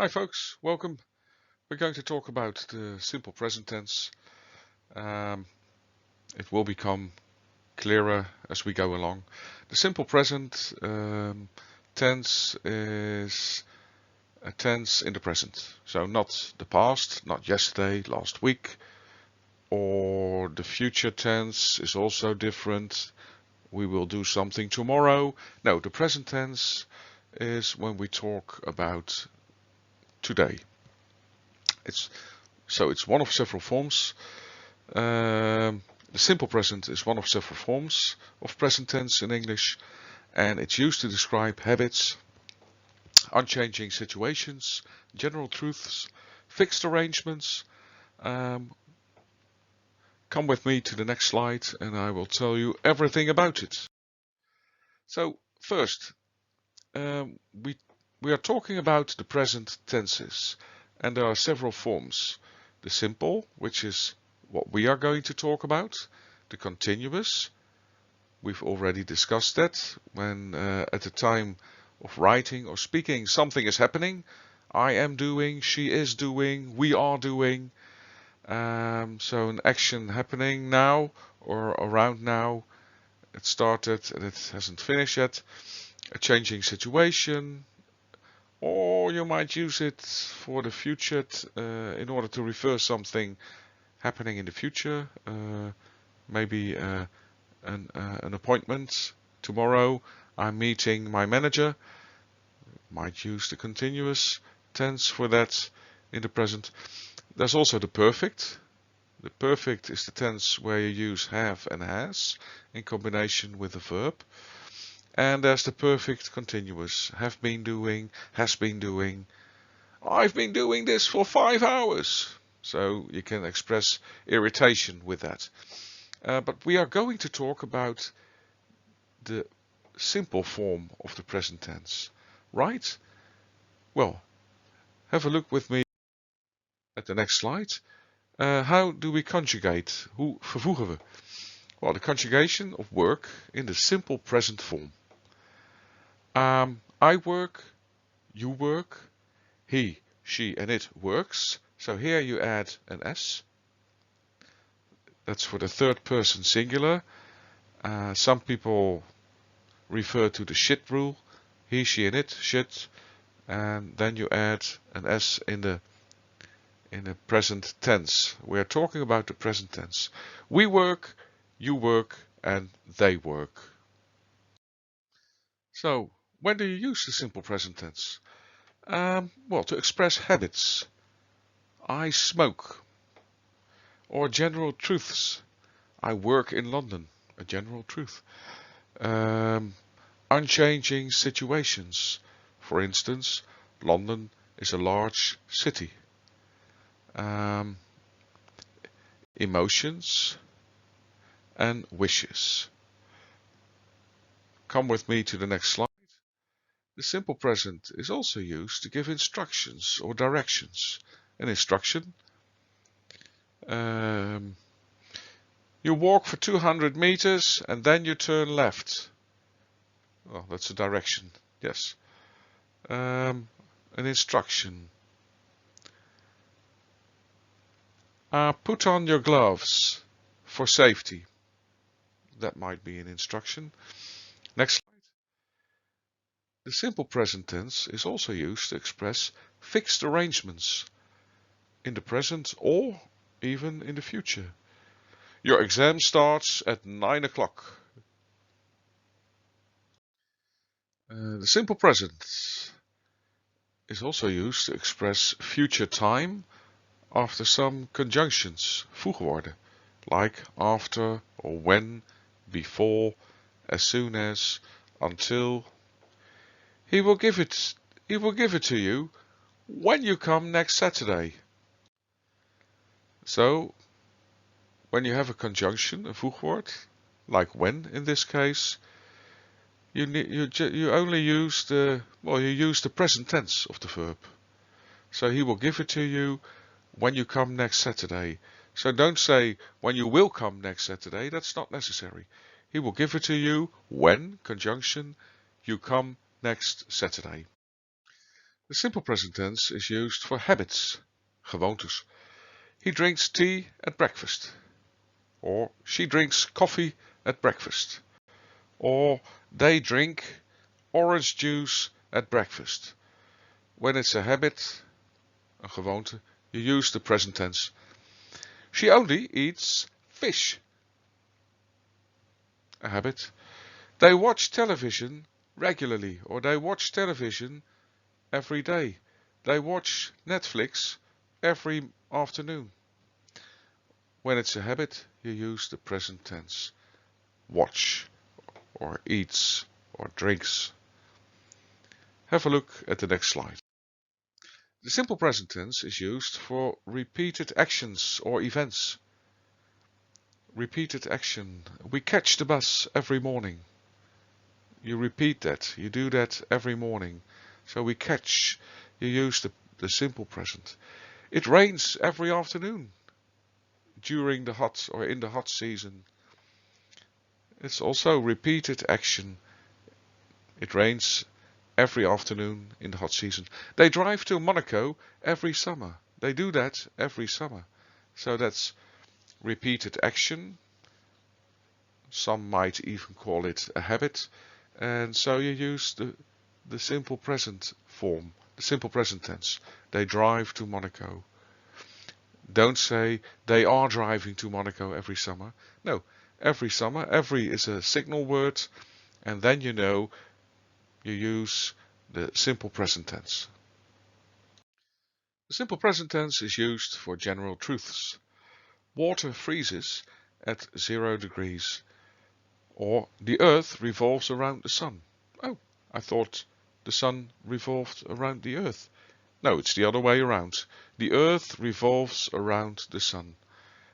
Hi folks, welcome. We're going to talk about the simple present tense. It will become clearer as we go along. The simple present tense is a tense in the present. So not the past, not yesterday, last week, or the future tense is also different. We will do something tomorrow. No, the present tense is when we talk about today. It's one of several forms. The simple present is one of several forms of present tense in English, and it's used to describe habits, unchanging situations, general truths, fixed arrangements. Come with me to the next slide and I will tell you everything about it. So first, we are talking about the present tenses, and there are several forms. The simple, which is what we are going to talk about. The continuous, we've already discussed that when at the time of writing or speaking something is happening. I am doing, she is doing, we are doing. So an action happening now or around now. It started and it hasn't finished yet. A changing situation, or you might use it for the future in order to refer something happening in the future. Maybe an appointment tomorrow. I'm meeting my manager. Might use the continuous tense for that in the present. There's also the perfect. The perfect is the tense where you use have and has in combination with a verb. And there's the perfect continuous. Have been doing, has been doing. I've been doing this for 5 hours. So you can express irritation with that. But we are going to talk about the simple form of the present tense, right? Well, have a look with me at the next slide. How do we conjugate? Hoe vervoegen we? Well, the conjugation of work in the simple present form. I work, you work, he, she and it works. So here you add an S. That's for the third person singular. Some people refer to the shit rule. He, she and it, shit. And then you add an S in the present tense. We are talking about the present tense. We work, you work, and they work. So, when do you use the simple present tense? Well, to express habits. I smoke. Or general truths. I work in London. A general truth. Unchanging situations. For instance, London is a large city. Emotions and wishes. Come with me to the next slide. The simple present is also used to give instructions or directions. An instruction. You walk for 200 meters and then you turn left. Well, that's a direction. Yes. An instruction. Put on your gloves for safety. That might be an instruction. Next slide. The simple present tense is also used to express fixed arrangements in the present or even in the future. Your exam starts at 9 o'clock. The simple present is also used to express future time after some conjunctions, voegwoorden, like after or when, before, as soon as, until. He will give it to you when you come next Saturday. So, when you have a conjunction, a voegwoord, like when in this case, you only use you use the present tense of the verb. So he will give it to you when you come next Saturday. So don't say when you will come next Saturday. That's not necessary. He will give it to you when, conjunction, you come next Saturday. The simple present tense is used for habits, gewoontes. He drinks tea at breakfast. Or she drinks coffee at breakfast. Or they drink orange juice at breakfast. When it's a habit, een gewoonte, you use the present tense. She only eats fish. A habit. They watch television regularly, or they watch television every day. They watch Netflix every afternoon. When it's a habit, you use the present tense. Watch, or eats, or drinks. Have a look at the next slide. The simple present tense is used for repeated actions or events. Repeated action. We catch the bus every morning. You repeat that. You do that every morning. So we catch. You use the simple present. It rains every afternoon during the hot or in the hot season. It's also repeated action. It rains every afternoon in the hot season. They drive to Monaco every summer. They do that every summer. So that's repeated action. Some might even call it a habit. And so you use the simple present form, the simple present tense. They drive to Monaco. Don't say they are driving to Monaco every summer. No, every summer. Every is a signal word. And then you know you use the simple present tense. The simple present tense is used for general truths. Water freezes at 0 degrees. Or the earth revolves around the sun. Oh, I thought the sun revolved around the earth. No, it's the other way around. The earth revolves around the sun.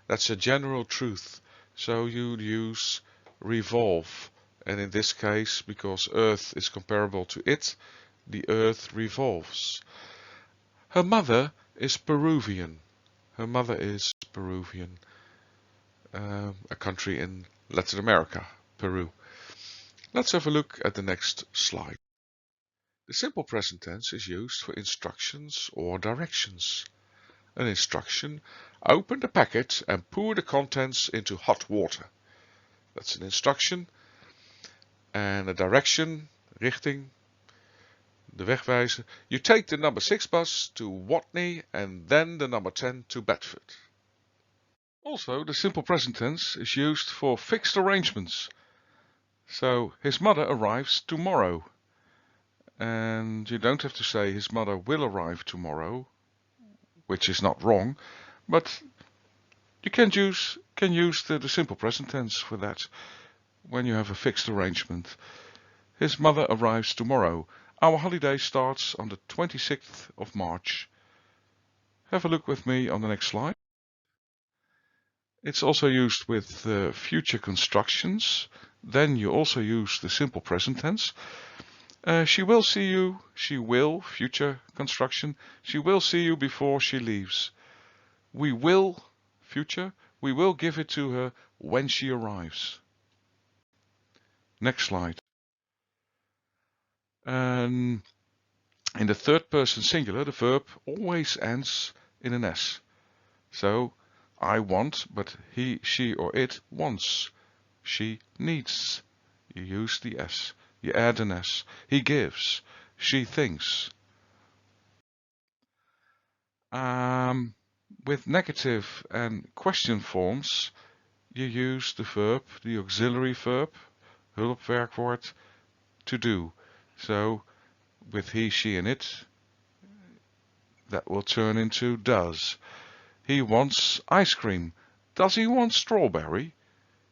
That's a general truth. So you'd use revolve. And in this case, because earth is comparable to it, the earth revolves. Her mother is Peruvian. Her mother is Peruvian. A country in Latin America, Peru. Let's have a look at the next slide. The simple present tense is used for instructions or directions. An instruction: open the packet and pour the contents into hot water. That's an instruction. And a direction, richting, de wegwijzer. You take the number 6 bus to Watney and then the number 10 to Bedford. Also, the simple present tense is used for fixed arrangements. So, his mother arrives tomorrow. And you don't have to say his mother will arrive tomorrow, which is not wrong, but you can use the simple present tense for that when you have a fixed arrangement. His mother arrives tomorrow. Our holiday starts on the 26th of March. Have a look with me on the next slide. It's also used with future constructions. Then you also use the simple present tense. She will see you. She will, future construction. She will see you before she leaves. We will, future. We will give it to her when she arrives. Next slide. In the third person singular, the verb always ends in an S. So, I want, but he, she, or it wants. She needs. You use the S. You add an S. He gives. She thinks. With negative and question forms, you use the verb, the auxiliary verb, hulpwerkwoord, to do. So, with he, she, and it, that will turn into does. He wants ice cream. Does he want strawberry?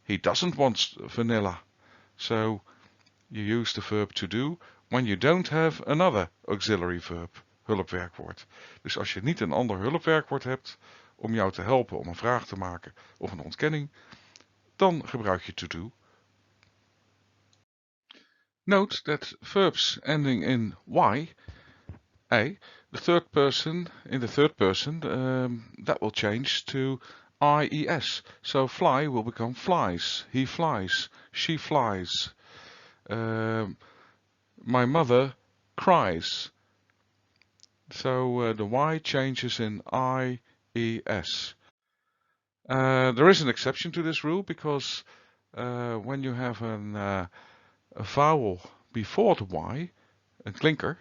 He doesn't want vanilla. So, you use the verb to do when you don't have another auxiliary verb, hulpwerkwoord. Dus als je niet een ander hulpwerkwoord hebt om jou te helpen om een vraag te maken of een ontkenning, dan gebruik je to do. Note that verbs ending in y, in the third person, that will change to ies. So fly will become flies. He flies. She flies. My mother cries. So the Y changes in I, E, S. There is an exception to this rule because when you have a vowel before the Y, a clinker,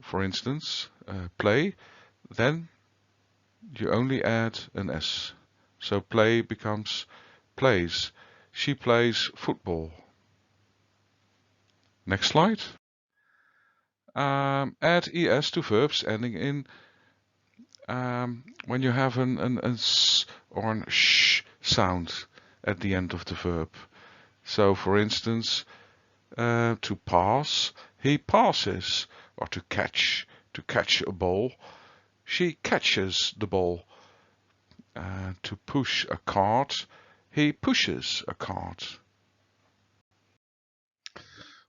for instance, play, then you only add an S. So play becomes plays. She plays football. Next slide. Add es to verbs ending in when you have an s or an sh sound at the end of the verb. So for instance, to pass, he passes, or to catch a ball, she catches the ball. To push a cart, he pushes a cart.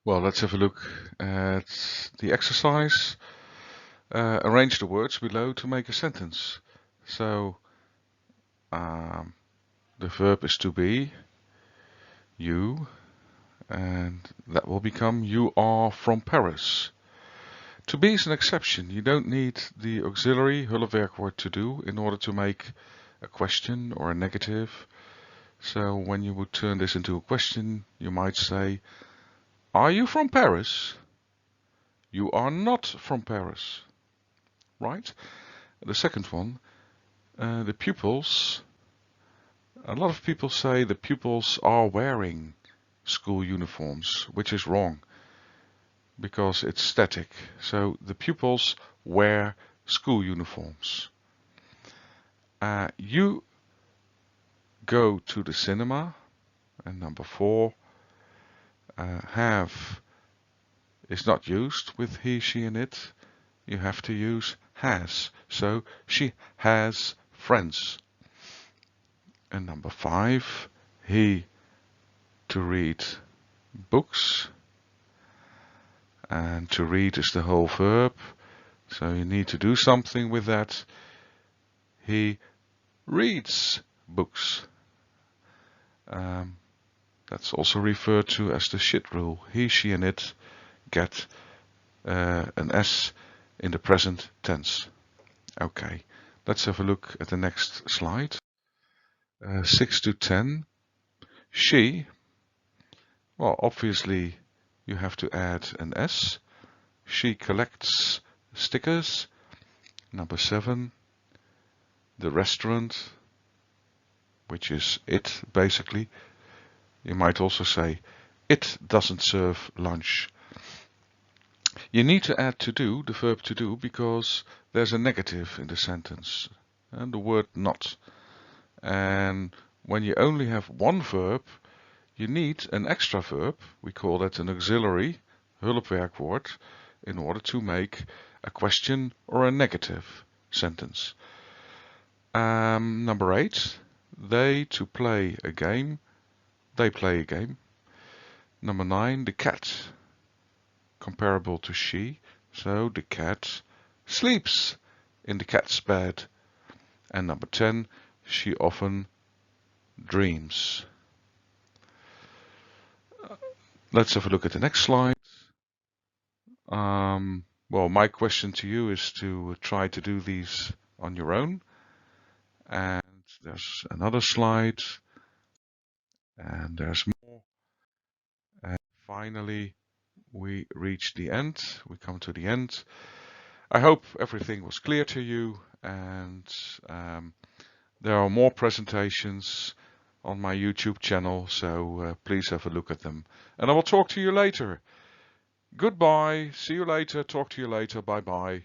Well, let's have a look at the exercise. Arrange the words below to make a sentence. So the verb is to be, you, and that will become you are from Paris. To be is an exception. You don't need the auxiliary hulpwerkwoord to do in order to make a question or a negative. So when you would turn this into a question, you might say, are you from Paris? You are not from Paris. Right? The second one, the pupils. A lot of people say the pupils are wearing school uniforms, which is wrong because it's static. So the pupils wear school uniforms. You go to the cinema. And number 4, have is not used with he, she, and it. You have to use has. So she has friends. And number 5, he to read books. And to read is the whole verb. So you need to do something with that. He reads books. That's also referred to as the shit rule. He, she, and it get an S in the present tense. Okay, let's have a look at the next slide. 6 to 10. She, well, obviously you have to add an S. She collects stickers. Number 7. The restaurant, which is it basically. You might also say, it doesn't serve lunch. You need to add to do, the verb to do, because there's a negative in the sentence, and the word not. And when you only have one verb, you need an extra verb, we call that an auxiliary, hulpwerkwoord, in order to make a question or a negative sentence. Number 8, they to play a game. They play a game. Number 9, the cat, comparable to she. So the cat sleeps in the cat's bed. And number 10, she often dreams. Let's have a look at the next slide. Well, my question to you is to try to do these on your own. And there's another slide. And there's more. And finally, we reach the end. We come to the end. I hope everything was clear to you. And there are more presentations on my YouTube channel. So please have a look at them. And I will talk to you later. Goodbye. See you later. Talk to you later. Bye bye.